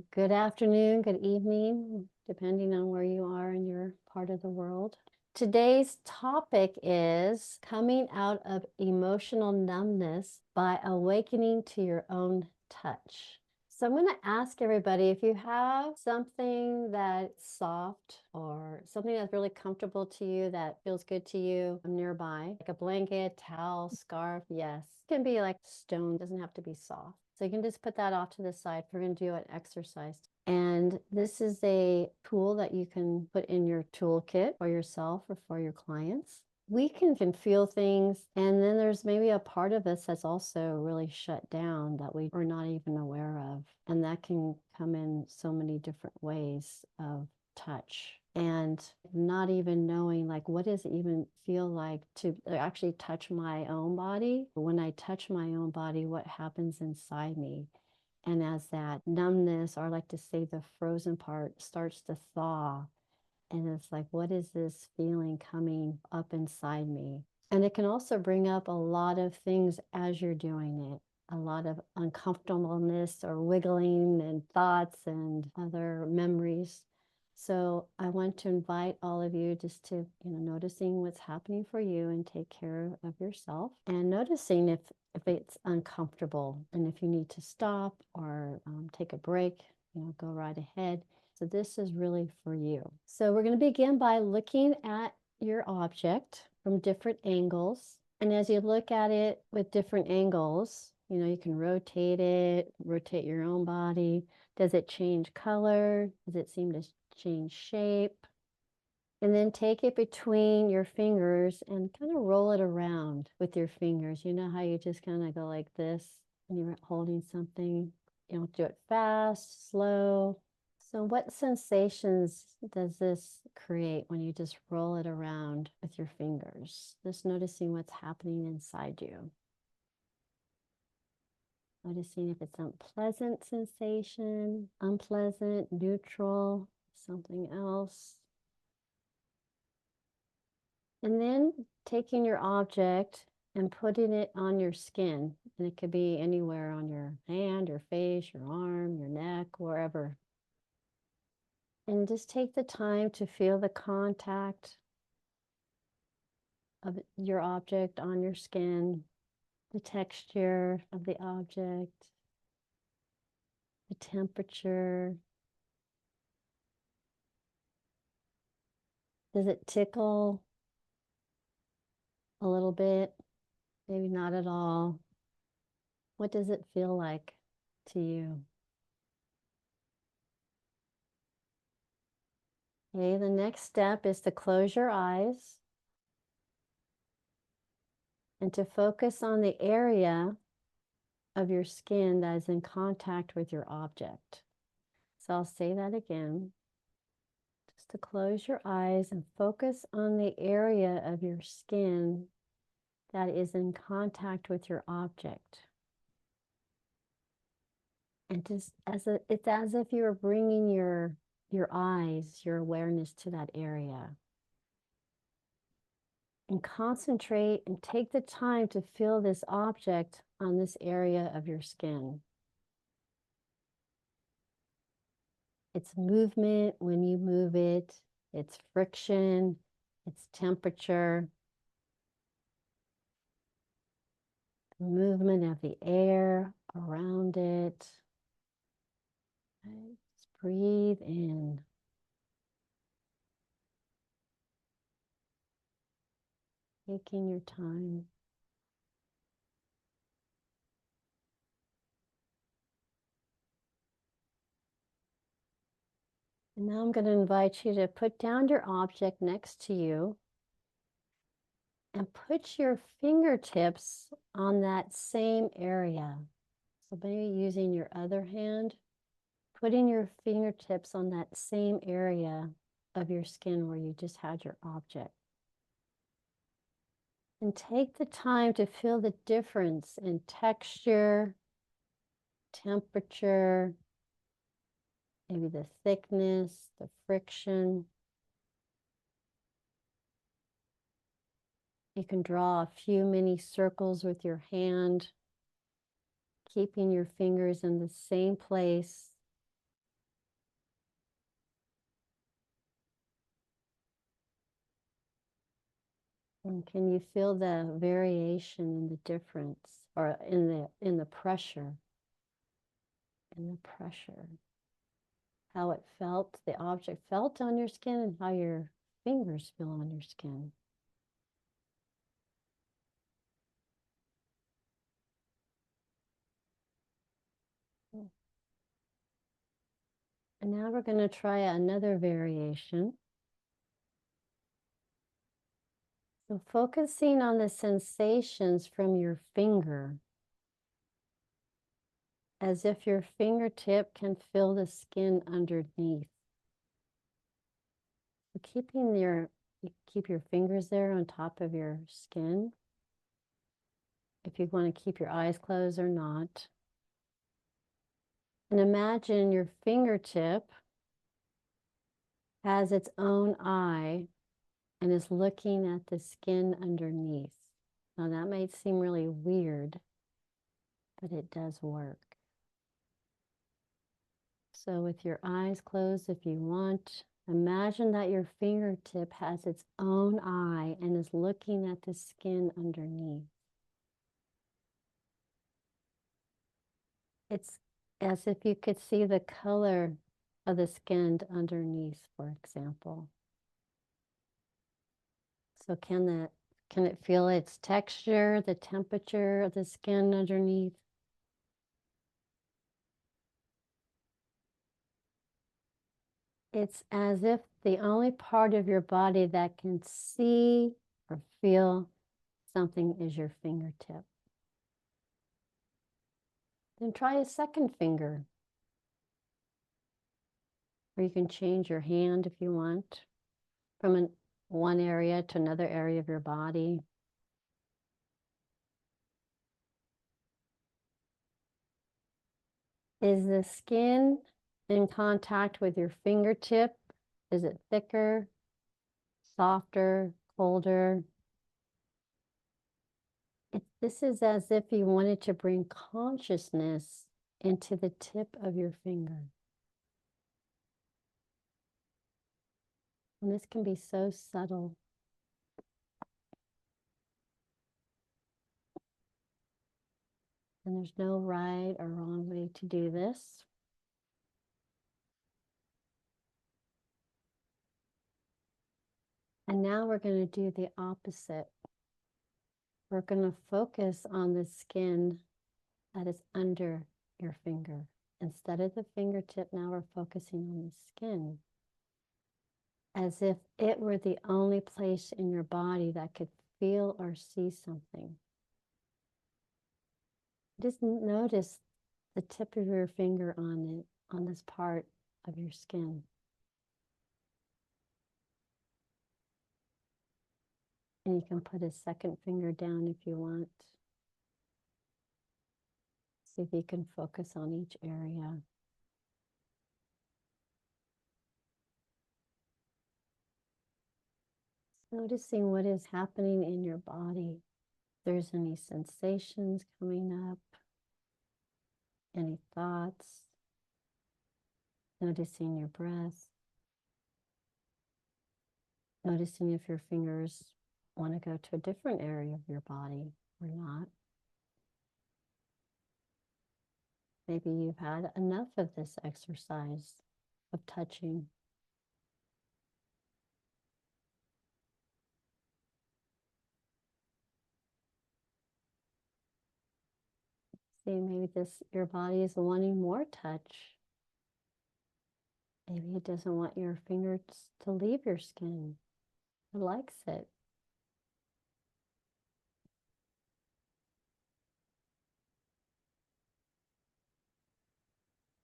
Well, good afternoon, good evening, depending on where you are in your part of the world. Today's topic is coming out of emotional numbness by awakening to your own touch. So I'm going to ask everybody if you have something that's soft or something that's really comfortable to you, that feels good to you nearby, like a blanket, towel, scarf. Yes, it can be like stone, doesn't have to be soft. So you can just put that off to the side. We're going to do an exercise. And this is a tool that you can put in your toolkit for yourself or for your clients. We can feel things, and then there's maybe a part of us that's also really shut down that we are not even aware of. And that can come in so many different ways of touch. And not even knowing, like, what does it even feel like to actually touch my own body? When I touch my own body, what happens inside me? And as that numbness, or I like to say the frozen part, starts to thaw, and it's like, what is this feeling coming up inside me? And it can also bring up a lot of things as you're doing it, a lot of uncomfortableness or wiggling and thoughts and other memories. So I want to invite all of you just to, noticing what's happening for you and take care of yourself, and noticing if it's uncomfortable, and if you need to stop or take a break, go right ahead. So this is really for you. So we're going to begin by looking at your object from different angles. And as you look at it with different angles, you can rotate it, rotate your own body. Does it change color? Does it seem to change shape? And then take it between your fingers and kind of roll it around with your fingers. You know how you just kind of go like this and you're holding something? You don't do it fast, slow. So what sensations does this create when you just roll it around with your fingers? Just noticing what's happening inside you. Noticing if it's unpleasant sensation, unpleasant, neutral, something else. And then taking your object and putting it on your skin. And it could be anywhere on your hand, your face, your arm, your neck, wherever. And just take the time to feel the contact of your object on your skin, the texture of the object, the temperature. Does it tickle a little bit? Maybe not at all. What does it feel like to you? Okay, the next step is to close your eyes and to focus on the area of your skin that is in contact with your object. So I'll say that again. Just to close your eyes and focus on the area of your skin that is in contact with your object. And just it's as if you were bringing your eyes, your awareness to that area. And concentrate and take the time to feel this object on this area of your skin. Its movement when you move it, its friction, its temperature, the movement of the air around it. Right. Just breathe in. Taking your time. And now I'm going to invite you to put down your object next to you and put your fingertips on that same area. So maybe using your other hand, putting your fingertips on that same area of your skin where you just had your object. And take the time to feel the difference in texture, temperature, maybe the thickness, the friction. You can draw a few mini circles with your hand, keeping your fingers in the same place And can you feel the variation in the difference, or in the pressure, how it felt, the object felt on your skin, and how your fingers feel on your skin. And now we're going to try another variation. So focusing on the sensations from your finger, as if your fingertip can feel the skin underneath. So you keep your fingers there on top of your skin. If you want to keep your eyes closed or not. And imagine your fingertip has its own eye and is looking at the skin underneath. Now that might seem really weird, but it does work. So with your eyes closed, if you want, imagine that your fingertip has its own eye and is looking at the skin underneath. It's as if you could see the color of the skin underneath, for example. So can it feel its texture, the temperature of the skin underneath? It's as if the only part of your body that can see or feel something is your fingertip. Then try a second finger. Or you can change your hand if you want from one area to another area of your body. Is the skin in contact with your fingertip? Is it thicker, softer, colder? This is as if you wanted to bring consciousness into the tip of your finger. And this can be so subtle. And there's no right or wrong way to do this. And now we're going to do the opposite. We're going to focus on the skin that is under your finger. Instead of the fingertip, now we're focusing on the skin, as if it were the only place in your body that could feel or see something. Just notice the tip of your finger on this part of your skin. And you can put a second finger down if you want. See if you can focus on each area. Noticing what is happening in your body. If there's any sensations coming up, any thoughts, noticing your breath, noticing if your fingers want to go to a different area of your body or not. Maybe you've had enough of this exercise of touching. See, maybe your body is wanting more touch. Maybe it doesn't want your fingers to leave your skin. It likes it.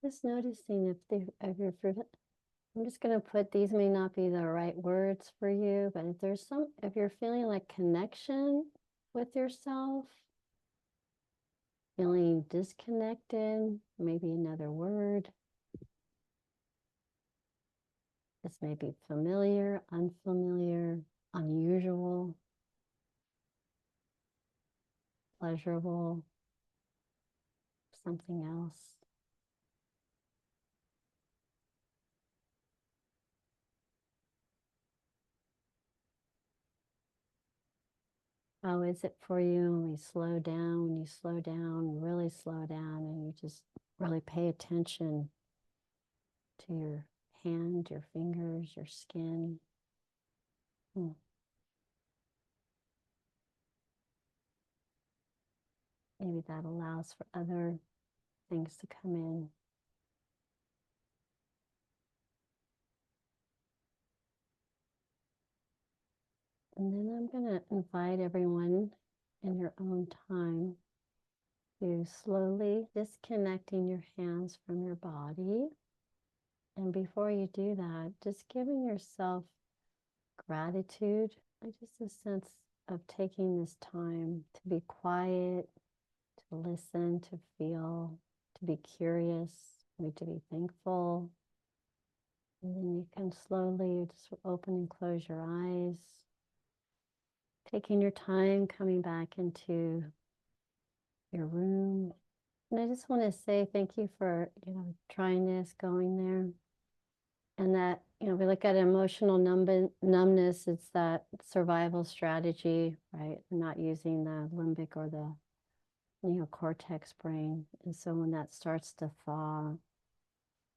Just noticing if you're, I'm just going to put, these may not be the right words for you, but if you're feeling like connection with yourself, feeling disconnected, maybe another word. This may be familiar, unfamiliar, unusual, pleasurable, something else. How is it for you when we slow down, when you slow down, really slow down, and you just really pay attention to your hand, your fingers, your skin. Maybe that allows for other things to come in. And then I'm going to invite everyone in your own time to slowly disconnecting your hands from your body. And before you do that, just giving yourself gratitude, just a sense of taking this time to be quiet, to listen, to feel, to be curious, maybe to be thankful. And then you can slowly just open and close your eyes, taking your time coming back into your room. And I just want to say thank you for, trying this, going there. And that, we look at emotional numbness, it's that survival strategy, right? We're not using the limbic or the neocortex brain. And so when that starts to thaw,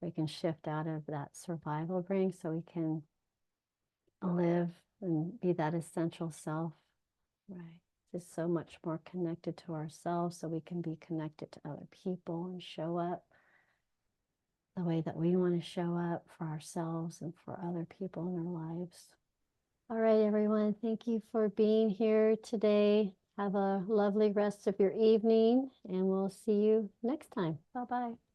we can shift out of that survival brain so we can live and be that essential self, right? Just so much more connected to ourselves so we can be connected to other people and show up the way that we want to show up for ourselves and for other people in our lives. All right, everyone, thank you for being here today. Have a lovely rest of your evening, and we'll see you next time. Bye-bye.